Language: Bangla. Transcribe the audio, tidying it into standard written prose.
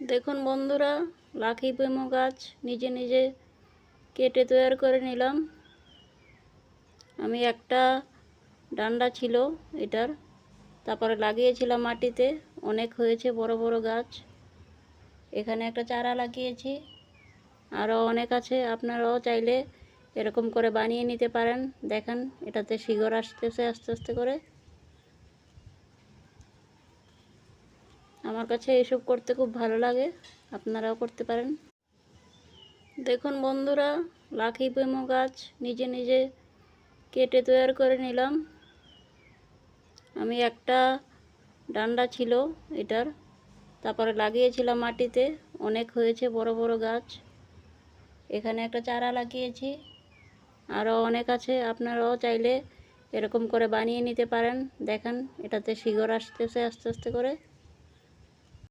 দেখুন বন্ধুরা, লাকি পেমো গাছ নিজে নিজে কেটে তৈরি করে নিলাম। আমি একটা ডান্ডা ছিল এটার, তারপরে লাগিয়েছিলাম মাটিতে, অনেক হয়েছে বড় বড় গাছ। এখানে একটা চারা লাগিয়েছি, আরও অনেক আছে। আপনারাও চাইলে এরকম করে বানিয়ে নিতে পারেন। দেখেন এটাতে শিকড় আসতেছে আস্তে আস্তে করে। আমার কাছে এসব করতে খুব ভালো লাগে, আপনারাও করতে পারেন। দেখুন বন্ধুরা, লাকি পেমো গাছ নিজে নিজে কেটে তৈরি করে নিলাম। আমি একটা ডান্ডা ছিল এটার, তারপরে লাগিয়েছিলাম মাটিতে, অনেক হয়েছে বড় বড় গাছ। এখানে একটা চারা লাগিয়েছি, আরও অনেক আছে। আপনারাও চাইলে এরকম করে বানিয়ে নিতে পারেন। দেখেন এটাতে শিকড় আসতেছে আস্তে আস্তে করে।